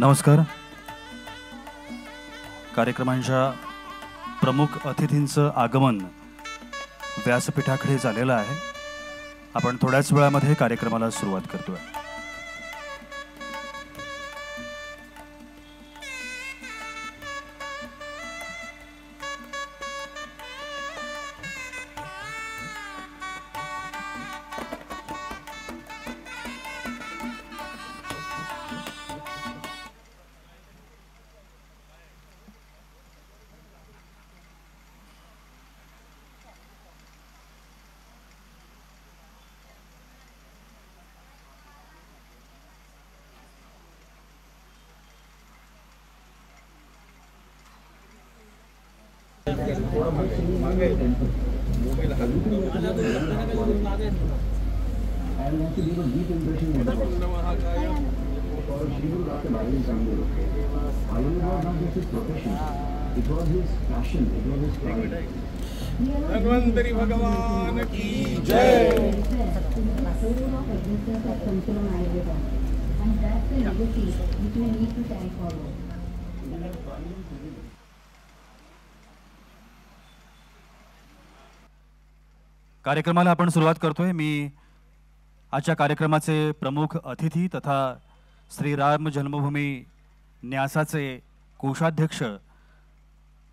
नमस्कार. कार्यक्रमांच्या प्रमुख अतिथींचं आगमन व्यासपीठाकडे झालेलं आहे. आपण थोड्याच वेळामध्ये कार्यक्रमाला सुरुवात करतोय. धन्वंतरी भगवान की जय. कार्यक्रमाला आपण सुरुवात करतोय. मी आजच्या कार्यक्रमाचे प्रमुख अतिथी तथा श्रीराम जन्मभूमी न्यासाचे कोषाध्यक्ष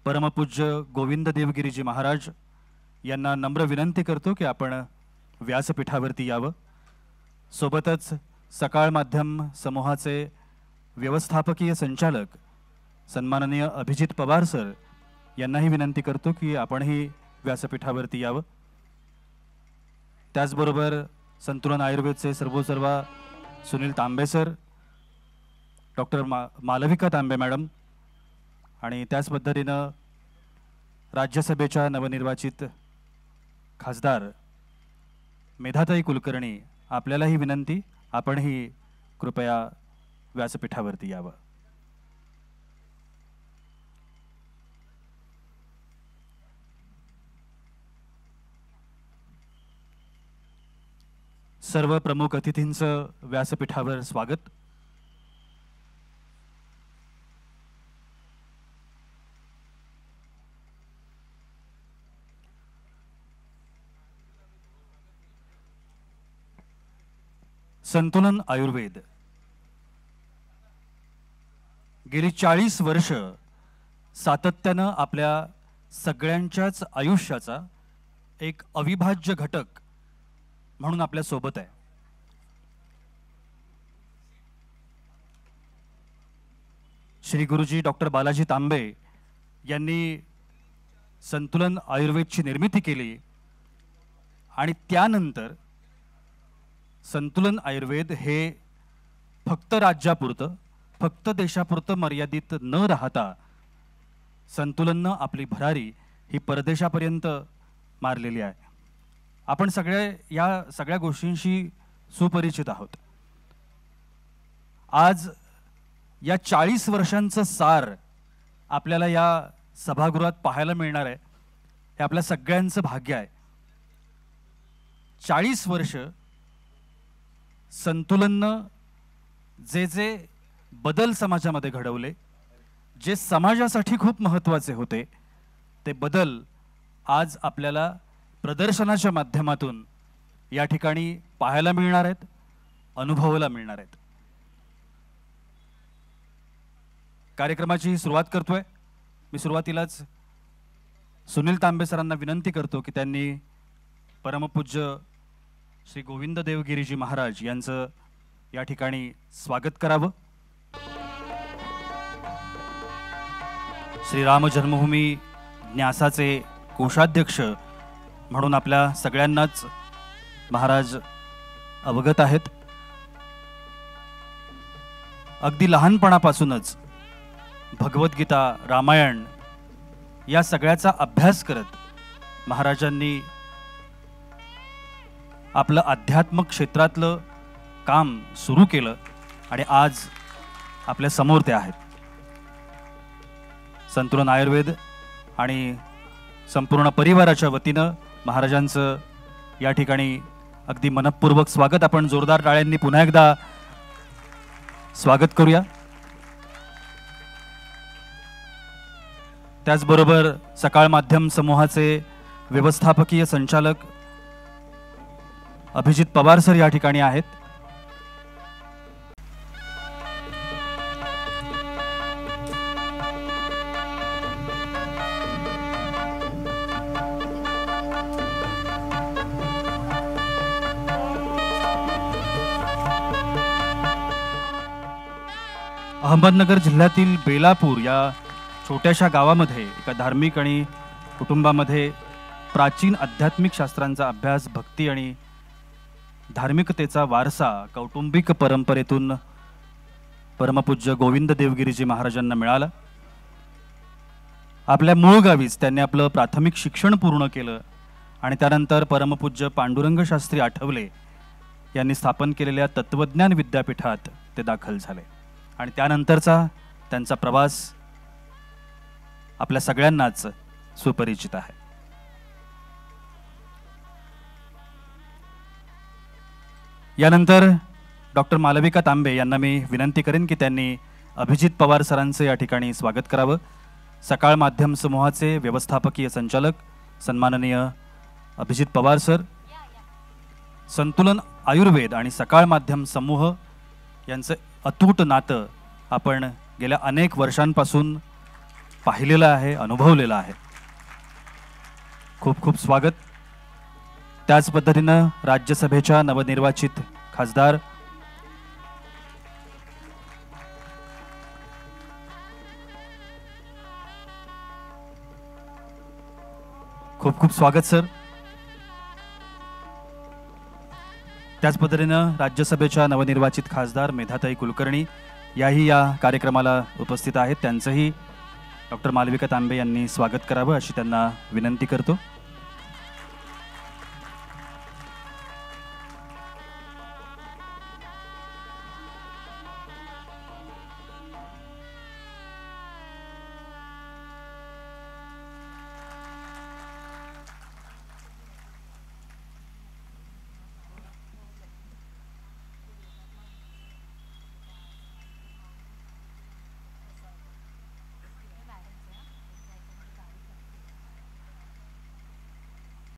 परमपूज्य गोविंद देवगिरीजी महाराज यांना नम्र विनंती करतो की आपण व्यासपीठावरती यावं. सोबतच सकाळ माध्यम समूहाचे व्यवस्थापकीय संचालक सन्माननीय अभिजित पवार सर यांनाही विनंती करतो की आपणही व्यासपीठावरती यावं. त्याचबरोबर संतुलन आयुर्वेदचे सर्वोसर्वा सुनील तांबे सर, डॉक्टर मालविका तांबे मॅडम आणि त्याच पद्धतीनं राज्यसभेच्या नवनिर्वाचित खासदार मेधाताई कुलकर्णी, आपल्यालाही विनंती, आपणही कृपया व्यासपीठावरती यावं. सर्व प्रमुख अतिथींचं व्यासपीठावर स्वागत. संतुलन आयुर्वेद गेली 40 वर्ष सातत्यानं आपल्या सगळ्यांच्याच आयुष्याचा एक अविभाज्य घटक म्हणून आपल्या सोबत आहे. श्री गुरुजी डॉक्टर बालाजी तांबे यांनी संतुलन आयुर्वेदची निर्मिती केली आणि त्यानंतर संतुलन आयुर्वेद हे फक्त राज्यापुरतं, फक्त देशापुरतं मर्यादित न राहता संतुलननं आपली भरारी ही परदेशापर्यंत मारलेली आहे. आपण या सगळ्या गोष्टींशी सुपरिचित आहोत. आज या 40 वर्षांचं सार आपल्याला या सभागृहात पाहायला मिळणार आहे. हे आपल्या सगळ्यांचं भाग्य आहे. 40 वर्ष संतुलननं जे बदल समाजामध्ये घडवले, जे समाजासाठी खूप महत्त्वाचे होते, ते बदल आज आपल्याला प्रदर्शनाच्या माध्यमातून या ठिकाणी पाहायला मिळणार आहेत, अनुभवायला मिळणार आहेत. कार्यक्रमाची सुरुवात करतोय. मी सुरुवातीलाच सुनील तांबे सरांना विनंती करतो की त्यांनी परमपूज्य श्री गोविंद देवगिरीजी महाराज यांचं या ठिकाणी स्वागत करावं. श्रीराम जन्मभूमी न्यासाचे कोषाध्यक्ष म्हणून आपल्या सगळ्यांनाच महाराज अवगत आहेत. अगदी लहानपणापासूनच भगवद्गीता, रामायण या सगळ्याचा अभ्यास करत महाराजांनी आपलं आध्यात्मिक क्षेत्रातलं काम सुरू केलं आणि आज आपल्या समोर ते आहेत. संतुलन आयुर्वेद आणि संपूर्ण परिवाराच्या वतीनं महाराजांचं या ठिकाणी अगदी मनपूर्वक स्वागत. आपण जोरदार टाळ्यांनी पुन्हा एकदा स्वागत करूया. त्याचबरोबर सकाळ माध्यम समूहाचे व्यवस्थापकीय संचालक अभिजित पवार सर या ठिकाणी आहेत. अहमदनगर जिल्ह्यातील बेलापूर या छोट्याशा गावामध्ये एका धार्मिक आणि कुटुंबामध्ये प्राचीन आध्यात्मिक शास्त्रांचा अभ्यास, भक्ती आणि धार्मिकतेचा वारसा कौटुंबिक परंपरेतून परमपूज्य गोविंद देवगिरीजी महाराजांना मिळाला. आपल्या मूळ गावीच त्यांनी आपलं प्राथमिक शिक्षण पूर्ण केलं आणि त्यानंतर परमपूज्य पांडुरंग शास्त्री आठवले यांनी स्थापन केलेल्या तत्वज्ञान विद्यापीठात ते दाखल झाले आणि त्यानंतरचा त्यांचा प्रवास आपल्या सगळ्यांनाच सुपरिचित आहे. यानंतर डॉक्टर मालविका तांबे यांना मी विनंती करेन की त्यांनी अभिजित पवार सरांचे या ठिकाणी स्वागत करावं. सकाळ माध्यम समूहाचे व्यवस्थापकीय संचालक सन्माननीय अभिजित पवार सर, संतुलन आयुर्वेद आणि सकाळ माध्यम समूह यांचं अतूट नातं आपण गेल्या अनेक वर्षांपासून पाहिलेलं आहे, अनुभवलेलं आहे. खूप खूप स्वागत. त्याच पद्धतीनं राज्यसभेच्या नवनिर्वाचित खासदार खूप खूप स्वागत सर. त्याच पद्धतीनं राज्यसभेच्या नवनिर्वाचित खासदार मेधाताई कुलकर्णी याही या कार्यक्रमाला उपस्थित आहेत. त्यांचंही डॉक्टर मालविका तांबे यांनी स्वागत करावं अशी त्यांना विनंती करतो.